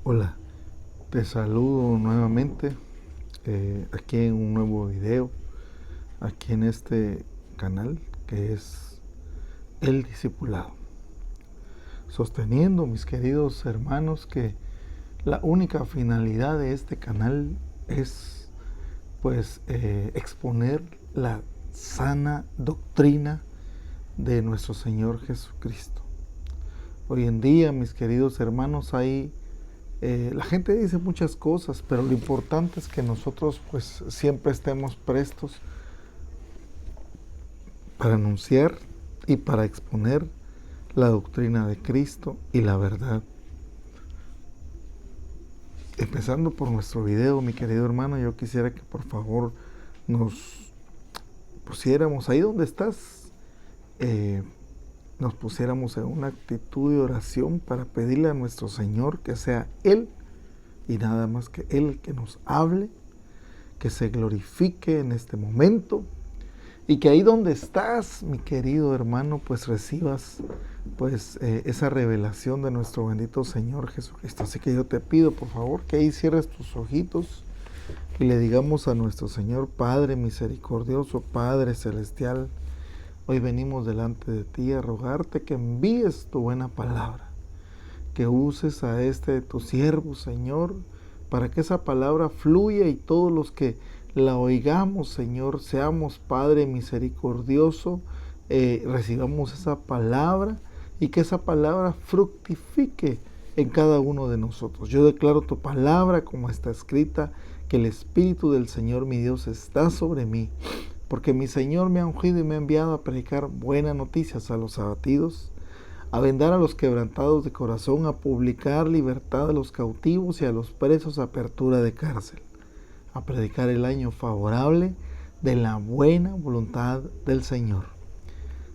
Hola, te saludo nuevamente aquí en un nuevo video, aquí en este canal que es El Discipulado. Sosteniendo, mis queridos hermanos, que la única finalidad de este canal es exponer la sana doctrina de nuestro Señor Jesucristo. Hoy en día, mis queridos hermanos, la gente dice muchas cosas, pero lo importante es que nosotros siempre estemos prestos para anunciar y para exponer la doctrina de Cristo y la verdad. Empezando por nuestro video, mi querido hermano, yo quisiera que por favor nos pusiéramos ahí donde estás, nos pusiéramos en una actitud de oración para pedirle a nuestro Señor que sea Él y nada más que Él que nos hable, que se glorifique en este momento y que ahí donde estás, mi querido hermano, recibas esa revelación de nuestro bendito Señor Jesucristo. Así que yo te pido por favor que ahí cierres tus ojitos y le digamos a nuestro Señor: Padre misericordioso, Padre celestial, hoy venimos delante de ti a rogarte que envíes tu buena palabra, que uses a tu siervo, Señor, para que esa palabra fluya y todos los que la oigamos, Señor, seamos, Padre misericordioso, recibamos esa palabra y que esa palabra fructifique en cada uno de nosotros. Yo declaro tu palabra como está escrita, que el Espíritu del Señor mi Dios está sobre mí, porque mi Señor me ha ungido y me ha enviado a predicar buenas noticias a los abatidos, a vendar a los quebrantados de corazón, a publicar libertad a los cautivos y a los presos, apertura de cárcel, a predicar el año favorable de la buena voluntad del Señor.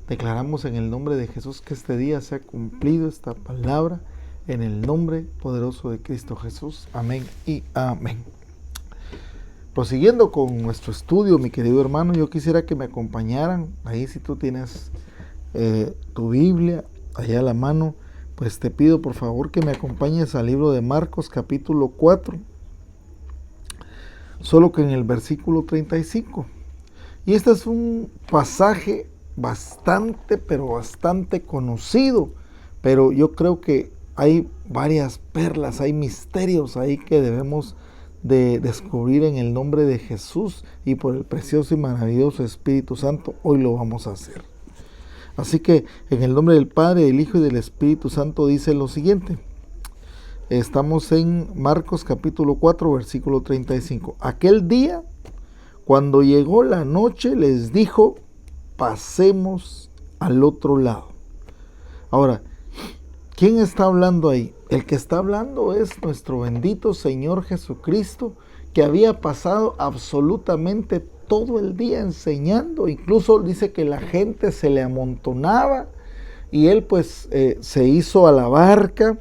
Declaramos en el nombre de Jesús que este día se ha cumplido esta palabra, en el nombre poderoso de Cristo Jesús. Amén y amén. Prosiguiendo con nuestro estudio, mi querido hermano, yo quisiera que me acompañaran. Ahí si tú tienes tu Biblia allá a la mano, pues te pido por favor que me acompañes al libro de Marcos capítulo 4, solo que en el versículo 35. Y este es un pasaje bastante conocido, pero yo creo que hay varias perlas, hay misterios ahí que debemos de descubrir en el nombre de Jesús, y por el precioso y maravilloso Espíritu Santo hoy lo vamos a hacer. Así que en el nombre del Padre, del Hijo y del Espíritu Santo dice lo siguiente. Estamos en Marcos capítulo 4, versículo 35. Aquel día, cuando llegó la noche, les dijo: pasemos al otro lado. Ahora, ¿quién está hablando ahí? El que está hablando es nuestro bendito Señor Jesucristo, que había pasado absolutamente todo el día enseñando. Incluso dice que la gente se le amontonaba y él se hizo a la barca,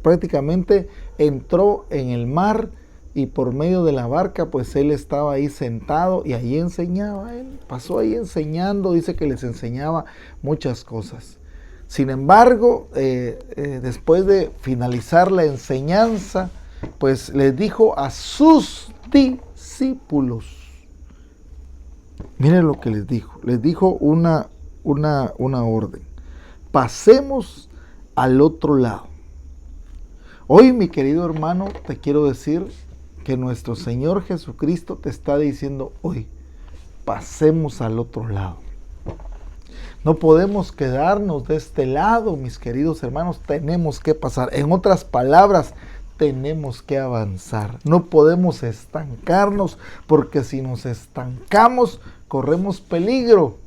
prácticamente entró en el mar, y por medio de la barca él estaba ahí sentado y ahí enseñaba. Él pasó ahí enseñando, dice que les enseñaba muchas cosas. Sin embargo, después de finalizar la enseñanza, les dijo a sus discípulos. Miren lo que les dijo. Les dijo una orden: pasemos al otro lado. Hoy, mi querido hermano, te quiero decir que nuestro Señor Jesucristo te está diciendo hoy: pasemos al otro lado. No podemos quedarnos de este lado, mis queridos hermanos, tenemos que pasar. En otras palabras, tenemos que avanzar. No podemos estancarnos, porque si nos estancamos, corremos peligro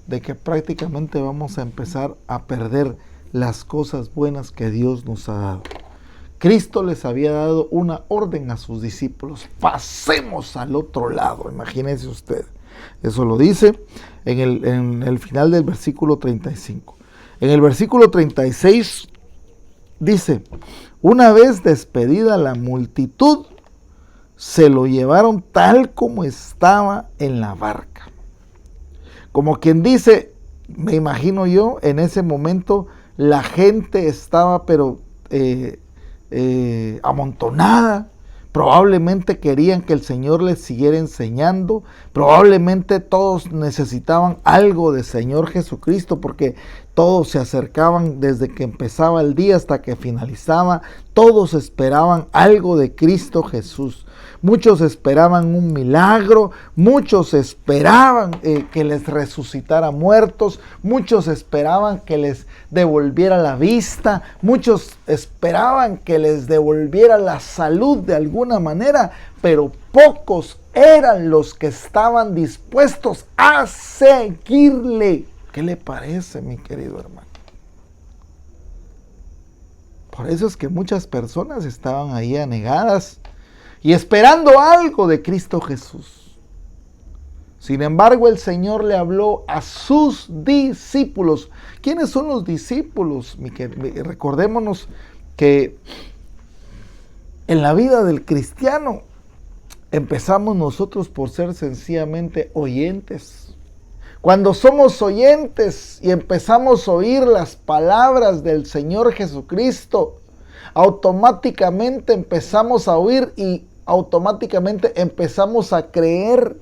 de que prácticamente vamos a empezar a perder las cosas buenas que Dios nos ha dado. Cristo les había dado una orden a sus discípulos: pasemos al otro lado. Imagínense usted. Eso lo dice en el final del versículo 35. En el versículo 36 dice: una vez despedida la multitud, se lo llevaron tal como estaba en la barca. Como quien dice, me imagino yo, en ese momento la gente estaba amontonada. Probablemente querían que el Señor les siguiera enseñando. Probablemente todos necesitaban algo del Señor Jesucristo, porque todos se acercaban desde que empezaba el día hasta que finalizaba. Todos esperaban algo de Cristo Jesús. Muchos esperaban un milagro, muchos esperaban que les resucitara muertos, muchos esperaban que les devolviera la vista, muchos esperaban que les devolviera la salud de alguna manera, pero pocos eran los que estaban dispuestos a seguirle. ¿Qué le parece, mi querido hermano? Por eso es que muchas personas estaban ahí anegadas y esperando algo de Cristo Jesús. Sin embargo, el Señor le habló a sus discípulos. ¿Quiénes son los discípulos? Recordémonos que en la vida del cristiano empezamos nosotros por ser sencillamente oyentes. Cuando somos oyentes y empezamos a oír las palabras del Señor Jesucristo, automáticamente empezamos a oír y automáticamente empezamos a creer.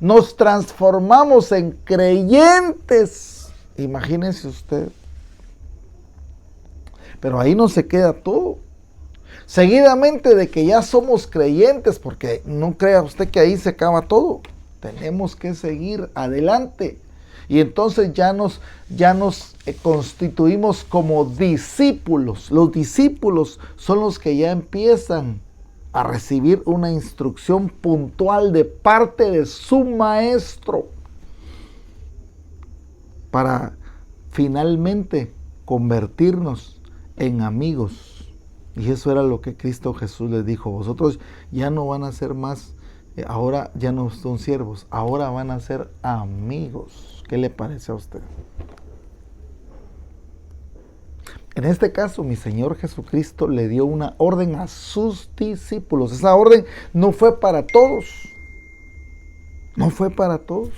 Nos transformamos en creyentes. Imagínense usted. Pero ahí no se queda todo. Seguidamente de que ya somos creyentes, porque no crea usted que ahí se acaba todo. Tenemos que seguir adelante. Y entonces ya nos constituimos como discípulos. Los discípulos son los que ya empiezan a recibir una instrucción puntual de parte de su maestro para finalmente convertirnos en amigos. Y eso era lo que Cristo Jesús les dijo: vosotros ya no van a ser más, ahora ya no son siervos, ahora van a ser amigos. ¿Qué le parece a usted? En este caso, mi Señor Jesucristo le dio una orden a sus discípulos. Esa orden no fue para todos. No fue para todos.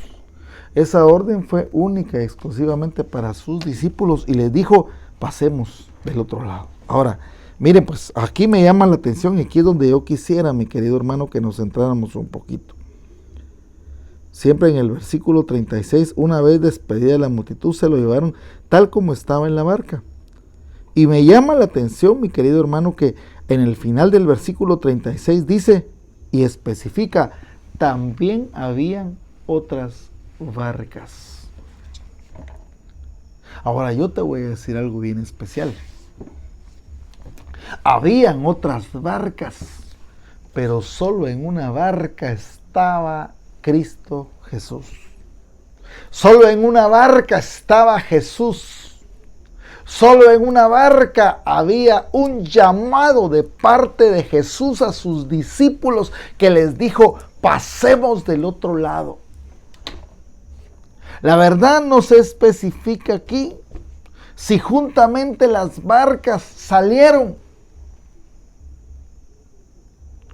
Esa orden fue única y exclusivamente para sus discípulos. Y les dijo: pasemos del otro lado. Ahora, miren, pues aquí me llama la atención y aquí es donde yo quisiera, mi querido hermano, que nos centráramos un poquito. Siempre en el versículo 36, una vez despedida la multitud, se lo llevaron tal como estaba en la barca. Y me llama la atención, mi querido hermano, que en el final del versículo 36 dice y especifica: también habían otras barcas. Ahora yo te voy a decir algo bien especial. Habían otras barcas, pero solo en una barca estaba Cristo Jesús. Solo en una barca estaba Jesús. Solo en una barca había un llamado de parte de Jesús a sus discípulos que les dijo: pasemos del otro lado. La verdad no se especifica aquí si juntamente las barcas salieron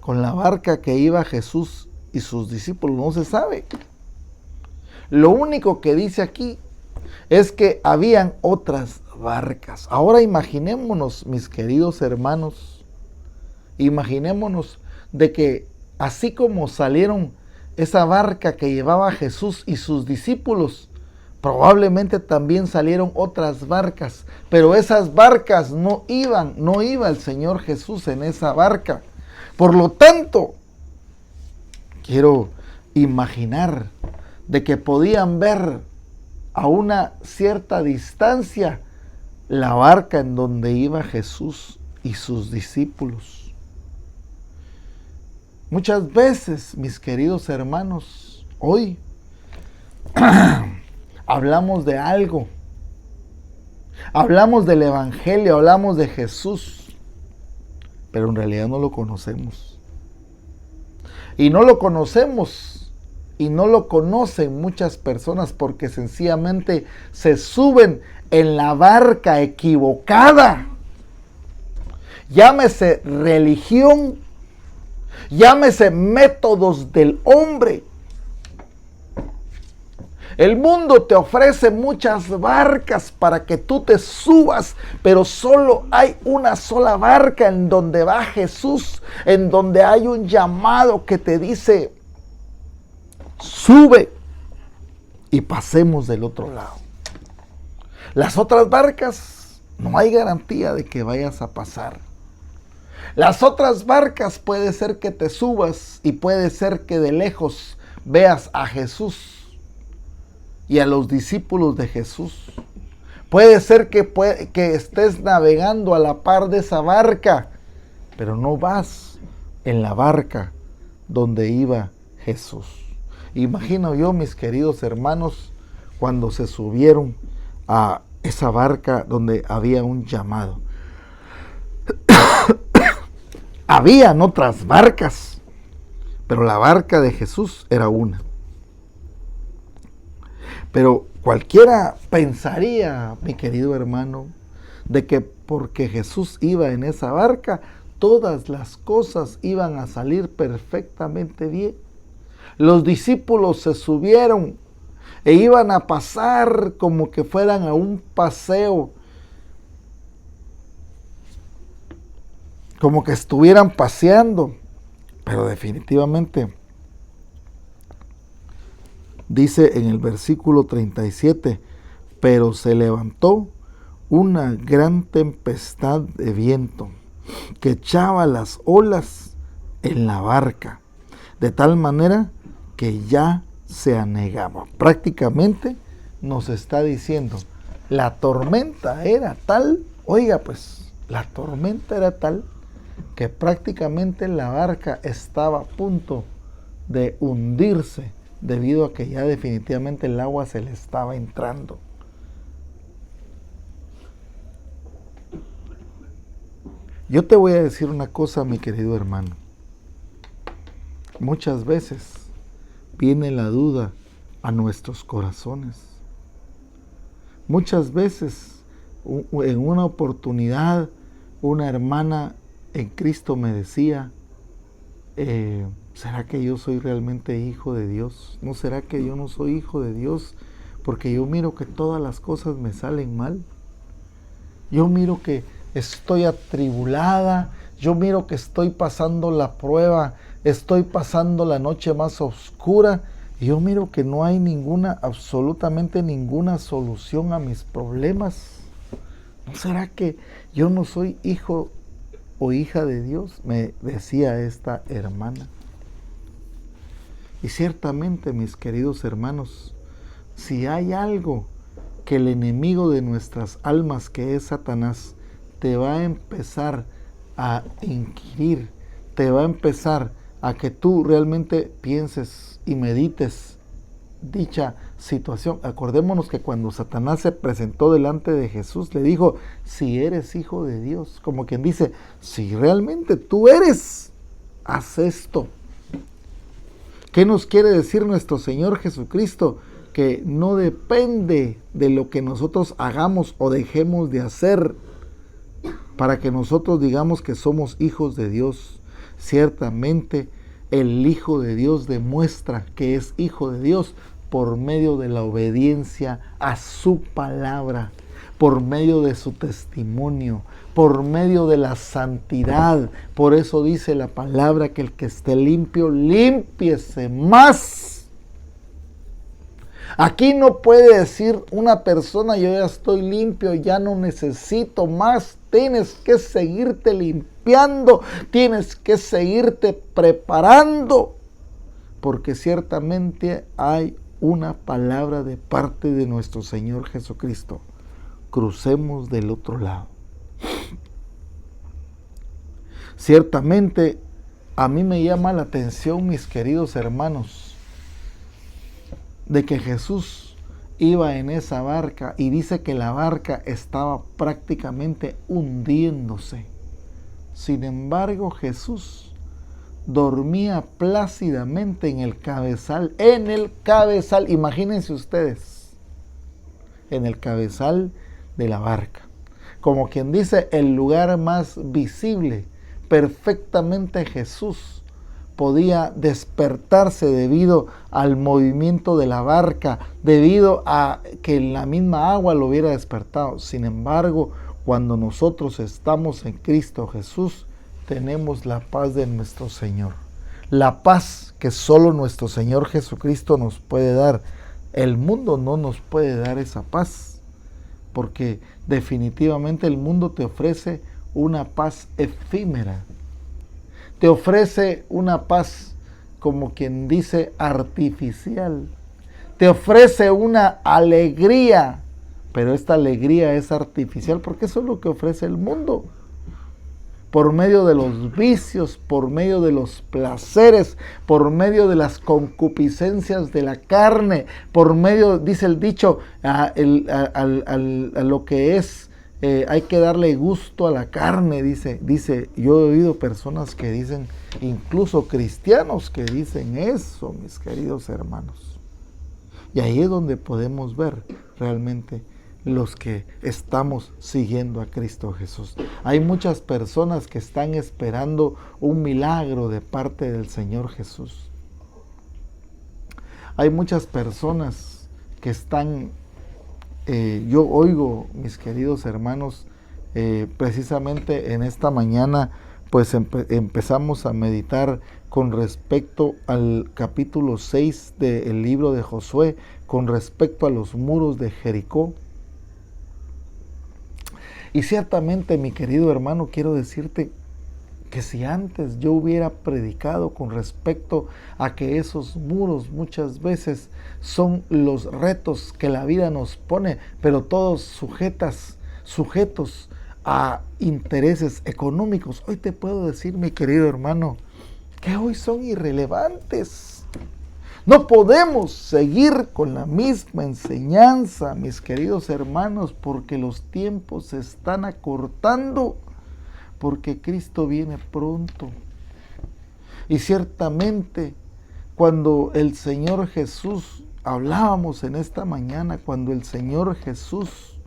con la barca que iba Jesús y sus discípulos, no se sabe. Lo único que dice aquí es que habían otras barcas. Ahora imaginémonos, mis queridos hermanos, imaginémonos de que así como salieron esa barca que llevaba Jesús y sus discípulos, probablemente también salieron otras barcas, pero esas barcas no iba el Señor Jesús en esa barca. Por lo tanto, quiero imaginar de que podían ver a una cierta distancia la barca en donde iba Jesús y sus discípulos. Muchas veces, mis queridos hermanos, hoy hablamos de algo, hablamos del Evangelio, hablamos de Jesús, pero en realidad no lo conocemos. Y no lo conocemos y no lo conocen muchas personas porque sencillamente se suben en la barca equivocada. Llámese religión, llámese métodos del hombre. El mundo te ofrece muchas barcas para que tú te subas, pero solo hay una sola barca en donde va Jesús, en donde hay un llamado que te dice, sube y pasemos del otro lado. Las otras barcas no hay garantía de que vayas a pasar. Las otras barcas puede ser que te subas y puede ser que de lejos veas a Jesús y a los discípulos de Jesús. Puede ser que estés navegando a la par de esa barca, pero no vas en la barca donde iba Jesús. Imagino yo, mis queridos hermanos, cuando se subieron a esa barca donde había un llamado. Habían otras barcas, pero la barca de Jesús era una. Pero cualquiera pensaría, mi querido hermano, de que porque Jesús iba en esa barca, todas las cosas iban a salir perfectamente bien. Los discípulos se subieron e iban a pasar como que fueran a un paseo, como que estuvieran paseando, pero definitivamente dice en el versículo 37, pero se levantó una gran tempestad de viento que echaba las olas en la barca, de tal manera que ya se anegaba. Prácticamente nos está diciendo, la tormenta era tal, oiga pues, la tormenta era tal que prácticamente la barca estaba a punto de hundirse debido a que ya definitivamente el agua se le estaba entrando. Yo te voy a decir una cosa, mi querido hermano. Muchas veces viene la duda a nuestros corazones. Muchas veces, en una oportunidad, una hermana en Cristo me decía, ¿será que yo soy realmente hijo de Dios? ¿No será que yo no soy hijo de Dios? Porque yo miro que todas las cosas me salen mal. Yo miro que estoy atribulada, yo miro que estoy pasando la prueba, estoy pasando la noche más oscura, y yo miro que no hay absolutamente ninguna solución a mis problemas. ¿No será que yo no soy hijo o hija de Dios? Me decía esta hermana. Y ciertamente, mis queridos hermanos, si hay algo que el enemigo de nuestras almas, que es Satanás, te va a empezar a inquirir, te va a empezar a que tú realmente pienses y medites dicha situación. Acordémonos que cuando Satanás se presentó delante de Jesús, le dijo, si eres hijo de Dios, como quien dice, si realmente tú eres, haz esto. ¿Qué nos quiere decir nuestro Señor Jesucristo? Que no depende de lo que nosotros hagamos o dejemos de hacer para que nosotros digamos que somos hijos de Dios. Ciertamente el Hijo de Dios demuestra que es hijo de Dios por medio de la obediencia a su palabra, por medio de su testimonio, por medio de la santidad. Por eso dice la palabra que el que esté limpio, límpiese más. Aquí no puede decir una persona, yo ya estoy limpio, ya no necesito más. Tienes que seguirte limpiando, tienes que seguirte preparando, porque ciertamente hay una palabra de parte de nuestro Señor Jesucristo. Crucemos del otro lado. Ciertamente a mí me llama la atención, mis queridos hermanos, de que Jesús iba en esa barca y dice que la barca estaba prácticamente hundiéndose. Sin embargo, Jesús dormía plácidamente en el cabezal, imagínense ustedes, en el cabezal de la barca. Como quien dice, el lugar más visible. Perfectamente Jesús podía despertarse debido al movimiento de la barca, debido a que la misma agua lo hubiera despertado. Sin embargo, cuando nosotros estamos en Cristo Jesús, tenemos la paz de nuestro Señor. La paz que solo nuestro Señor Jesucristo nos puede dar. El mundo no nos puede dar esa paz, porque definitivamente el mundo te ofrece una paz efímera. Te ofrece una paz, como quien dice, artificial. Te ofrece una alegría, pero esta alegría es artificial, porque eso es lo que ofrece el mundo. Por medio de los vicios, por medio de los placeres, por medio de las concupiscencias de la carne, por medio, dice el dicho, a lo que es, hay que darle gusto a la carne, dice, yo he oído personas que dicen, incluso cristianos que dicen eso, mis queridos hermanos. Y ahí es donde podemos ver realmente los que estamos siguiendo a Cristo Jesús. Hay muchas personas que están esperando un milagro de parte del Señor Jesús. Hay muchas personas que están, yo oigo, mis queridos hermanos, precisamente en esta mañana, pues empezamos a meditar con respecto al capítulo 6 del libro de Josué, con respecto a los muros de Jericó. Y ciertamente, mi querido hermano, quiero decirte que si antes yo hubiera predicado con respecto a que esos muros muchas veces son los retos que la vida nos pone, pero todos sujetos a intereses económicos, hoy te puedo decir, mi querido hermano, que hoy son irrelevantes. No podemos seguir con la misma enseñanza, mis queridos hermanos, porque los tiempos se están acortando, porque Cristo viene pronto. Y ciertamente, cuando el Señor Jesús, hablábamos en esta mañana, cuando el Señor Jesús,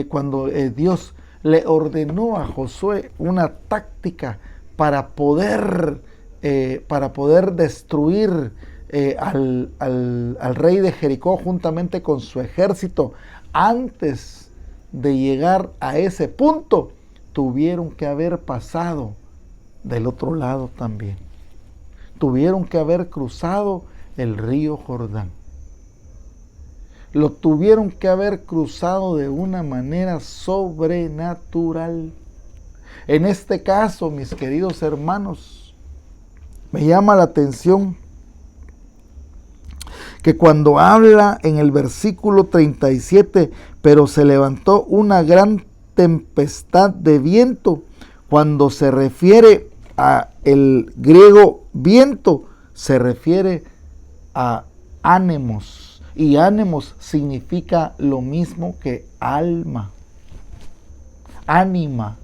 cuando Dios le ordenó a Josué una táctica para poder destruir al rey de Jericó juntamente con su ejército, antes de llegar a ese punto, tuvieron que haber pasado del otro lado también. Tuvieron que haber cruzado el río Jordán. Lo tuvieron que haber cruzado de una manera sobrenatural. En este caso, mis queridos hermanos, me llama la atención que cuando habla en el versículo 37, pero se levantó una gran tempestad de viento, cuando se refiere a el griego viento, se refiere a ánimos, y ánimos significa lo mismo que alma, ánima.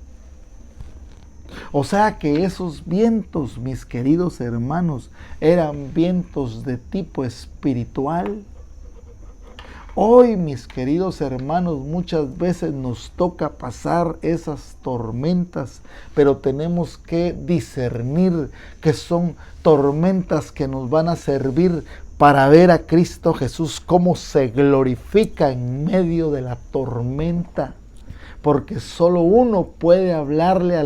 O sea que esos vientos, mis queridos hermanos, eran vientos de tipo espiritual. Hoy, mis queridos hermanos, muchas veces nos toca pasar esas tormentas, pero tenemos que discernir que son tormentas que nos van a servir para ver a Cristo Jesús cómo se glorifica en medio de la tormenta. Porque solo uno puede hablarle a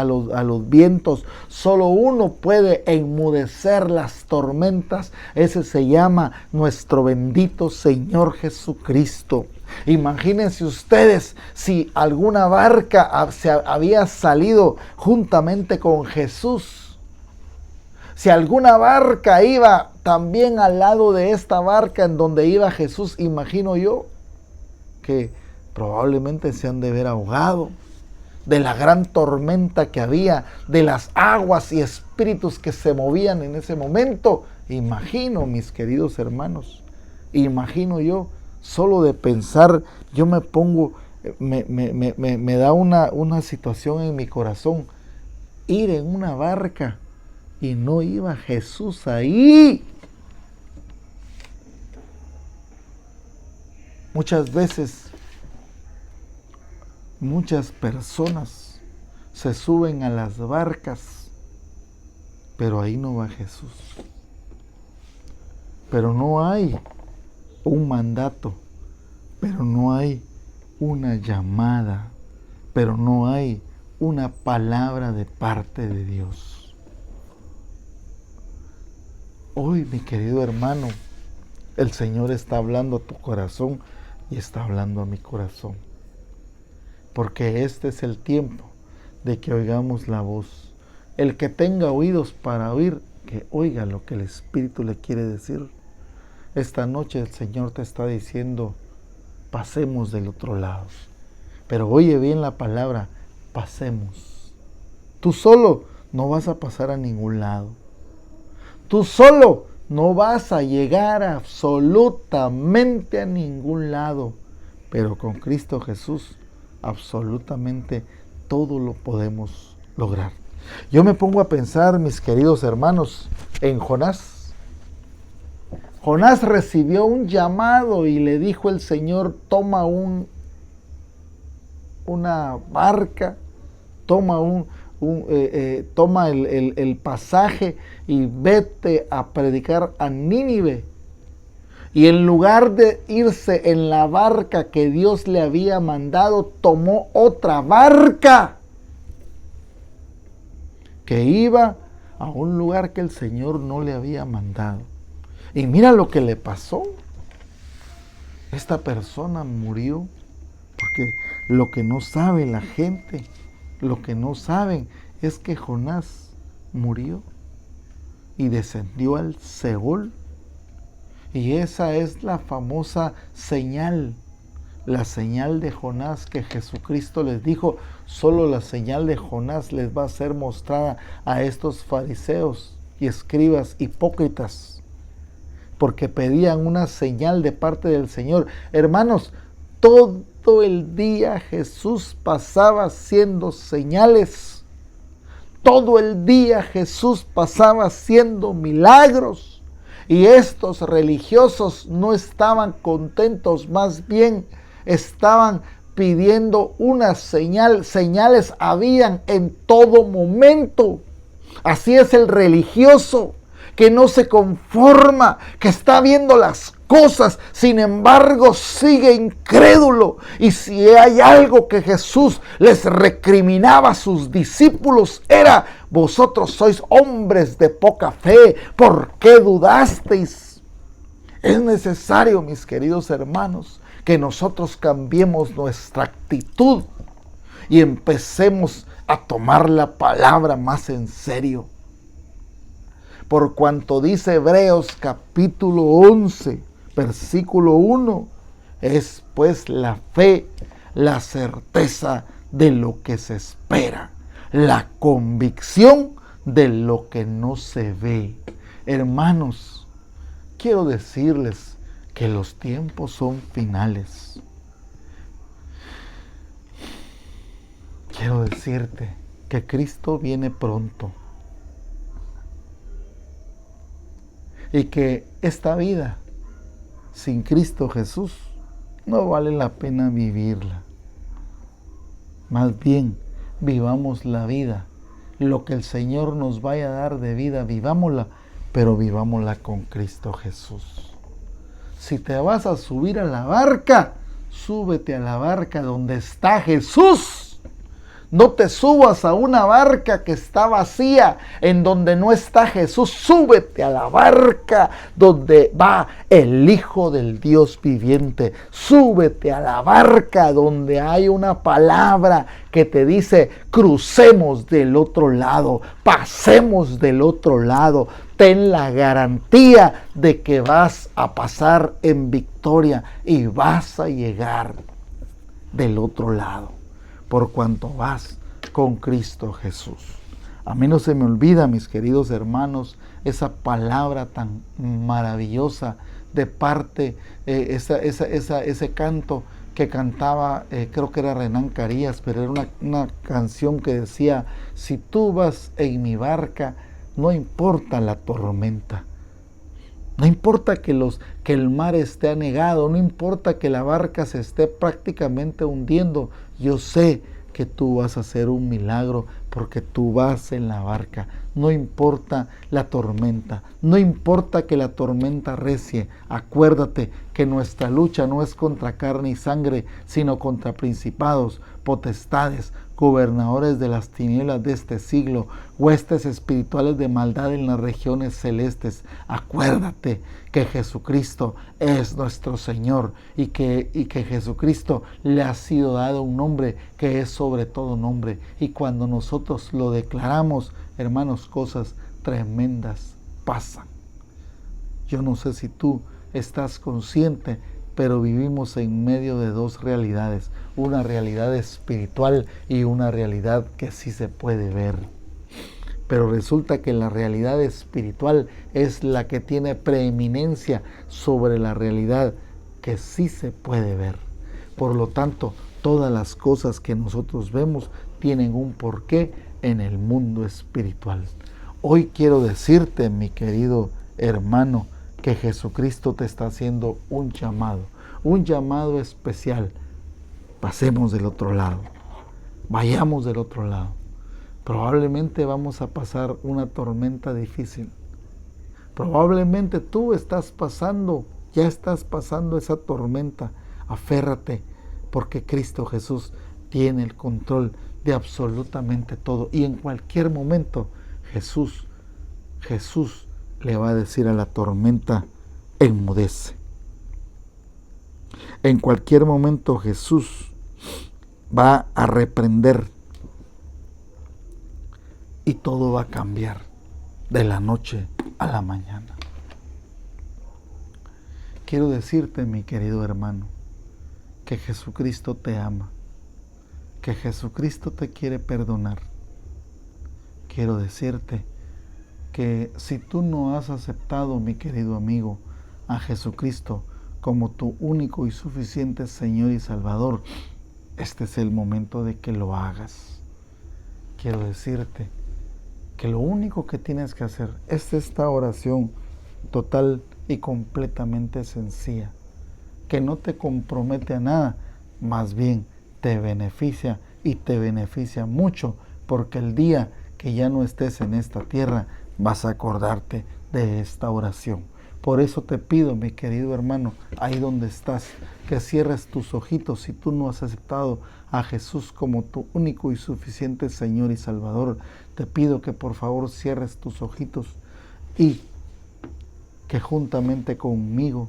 los vientos, solo uno puede enmudecer las tormentas. Ese se llama nuestro bendito Señor Jesucristo. Imagínense ustedes si alguna barca se había salido juntamente con Jesús. Si alguna barca iba también al lado de esta barca en donde iba Jesús, imagino yo que probablemente se han de ver ahogado de la gran tormenta que había, de las aguas y espíritus que se movían en ese momento. Imagino, mis queridos hermanos, imagino yo, solo de pensar, yo me pongo, me da una situación en mi corazón, ir en una barca y no iba Jesús ahí. Muchas veces, muchas personas se suben a las barcas pero ahí no va Jesús. Pero no hay un mandato, pero no hay una llamada, pero no hay una palabra de parte de Dios. Hoy, mi querido hermano, el Señor está hablando a tu corazón y está hablando a mi corazón. Porque este es el tiempo de que oigamos la voz. El que tenga oídos para oír, que oiga lo que el Espíritu le quiere decir. Esta noche el Señor te está diciendo, pasemos del otro lado. Pero oye bien la palabra, pasemos. Tú solo no vas a pasar a ningún lado. Tú solo no vas a llegar absolutamente a ningún lado. Pero con Cristo Jesús, absolutamente todo lo podemos lograr. Yo me pongo a pensar, mis queridos hermanos, en Jonás. Jonás recibió un llamado y le dijo el Señor, toma una barca, toma el pasaje y vete a predicar a Nínive. Y en lugar de irse en la barca que Dios le había mandado, tomó otra barca que iba a un lugar que el Señor no le había mandado. Y mira lo que le pasó. Esta persona murió porque lo que no sabe la gente, lo que no saben es que Jonás murió y descendió al Seol. Y esa es la famosa señal, la señal de Jonás que Jesucristo les dijo, solo la señal de Jonás les va a ser mostrada a estos fariseos y escribas hipócritas, porque pedían una señal de parte del Señor. Hermanos, todo el día Jesús pasaba haciendo señales, todo el día Jesús pasaba haciendo milagros. Y estos religiosos no estaban contentos, más bien estaban pidiendo una señal. Señales habían en todo momento. Así es el religioso, que no se conforma, que está viendo las cosas, sin embargo sigue incrédulo. Y si hay algo que Jesús les recriminaba a sus discípulos era: vosotros sois hombres de poca fe, ¿por qué dudasteis? Es necesario, mis queridos hermanos, que nosotros cambiemos nuestra actitud y empecemos a tomar la palabra más en serio. Por cuanto dice Hebreos capítulo 11, versículo 1, es pues la fe, la certeza de lo que se espera, la convicción de lo que no se ve. Hermanos, quiero decirles que los tiempos son finales. Quiero decirte que Cristo viene pronto. Y que esta vida sin Cristo Jesús no vale la pena vivirla. Más bien, vivamos la vida. Lo que el Señor nos vaya a dar de vida, vivámosla, pero vivámosla con Cristo Jesús. Si te vas a subir a la barca, súbete a la barca donde está Jesús. No te subas a una barca que está vacía, en donde no está Jesús. Súbete a la barca donde va el Hijo del Dios viviente. Súbete a la barca donde hay una palabra que te dice: crucemos del otro lado, pasemos del otro lado. Ten la garantía de que vas a pasar en victoria y vas a llegar del otro lado, por cuanto vas con Cristo Jesús. A mí no se me olvida, mis queridos hermanos, esa palabra tan maravillosa de parte, ese canto que cantaba, creo que era Renán Carías, pero era una canción que decía: si tú vas en mi barca, no importa la tormenta. No importa que el mar esté anegado, no importa que la barca se esté prácticamente hundiendo, yo sé que tú vas a hacer un milagro porque tú vas en la barca. no importa la tormenta, no importa que la tormenta recie. Acuérdate que nuestra lucha no es contra carne y sangre, sino contra principados, potestades, gobernadores de las tinieblas de este siglo, huestes espirituales de maldad en las regiones celestes. Acuérdate que Jesucristo es nuestro Señor y que Jesucristo le ha sido dado un nombre que es sobre todo nombre. Y cuando nosotros lo declaramos, hermanos, cosas tremendas pasan. Yo no sé si tú estás consciente, pero vivimos en medio de dos realidades, una realidad espiritual y una realidad que sí se puede ver. Pero resulta que la realidad espiritual es la que tiene preeminencia sobre la realidad que sí se puede ver. Por lo tanto, todas las cosas que nosotros vemos tienen un porqué en el mundo espiritual. Hoy quiero decirte, mi querido hermano, que Jesucristo te está haciendo un llamado especial. Pasemos del otro lado, vayamos del otro lado. Probablemente vamos a pasar una tormenta difícil. Probablemente tú ya estás pasando esa tormenta. Aférrate, porque Cristo Jesús tiene el control de absolutamente todo. Y en cualquier momento Jesús le va a decir a la tormenta: enmudece. En cualquier momento Jesús va a reprender y todo va a cambiar de la noche a la mañana. Quiero decirte, mi querido hermano, que Jesucristo te ama, que Jesucristo te quiere perdonar. Quiero decirte que si tú no has aceptado, mi querido amigo, a Jesucristo como tu único y suficiente Señor y Salvador, este es el momento de que lo hagas. Quiero decirte que lo único que tienes que hacer es esta oración total y completamente sencilla, que no te compromete a nada, más bien te beneficia y te beneficia mucho, porque el día que ya no estés en esta tierra vas a acordarte de esta oración. Por eso te pido, mi querido hermano, ahí donde estás, que cierres tus ojitos si tú no has aceptado a Jesús como tu único y suficiente Señor y Salvador. Te pido que por favor cierres tus ojitos y que juntamente conmigo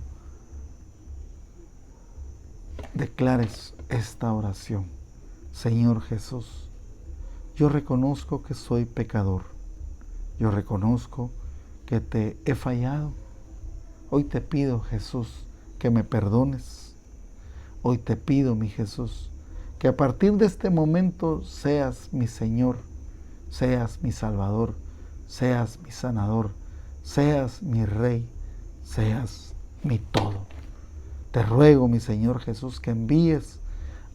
declares esta oración. Señor Jesús, yo reconozco que soy pecador. Yo reconozco que te he fallado. Hoy te pido, Jesús, que me perdones. Hoy te pido, mi Jesús, que a partir de este momento seas mi Señor, seas mi Salvador, seas mi sanador, seas mi Rey, seas mi todo. Te ruego, mi Señor Jesús, que envíes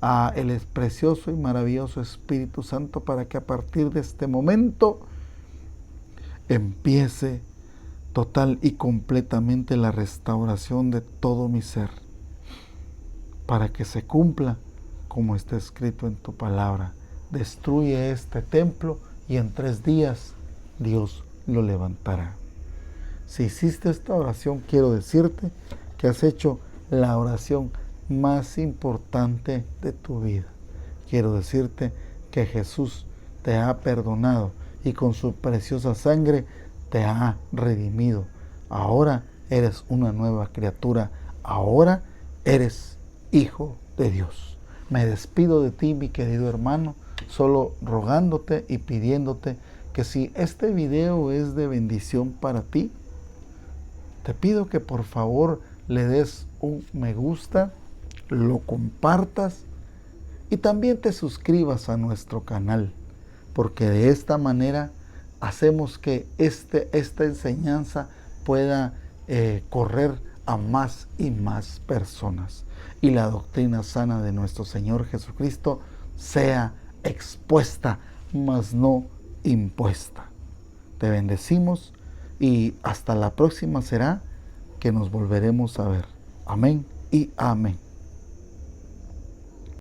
a el precioso y maravilloso Espíritu Santo para que a partir de este momento empiece total y completamente la restauración de todo mi ser, para que se cumpla como está escrito en tu palabra: destruye este templo y en 3 días Dios lo levantará. Si hiciste esta oración, quiero decirte que has hecho la oración más importante de tu vida. Quiero decirte que Jesús te ha perdonado y con su preciosa sangre te ha redimido. Ahora eres una nueva criatura. Ahora eres hijo de Dios. Me despido de ti, mi querido hermano, solo rogándote y pidiéndote que si este video es de bendición para ti, te pido que por favor le des un me gusta, lo compartas y también te suscribas a nuestro canal, porque de esta manera hacemos que esta enseñanza pueda correr a más y más personas y la doctrina sana de nuestro Señor Jesucristo sea expuesta, mas no impuesta. Te bendecimos y hasta la próxima será que nos volveremos a ver. Amén y amén.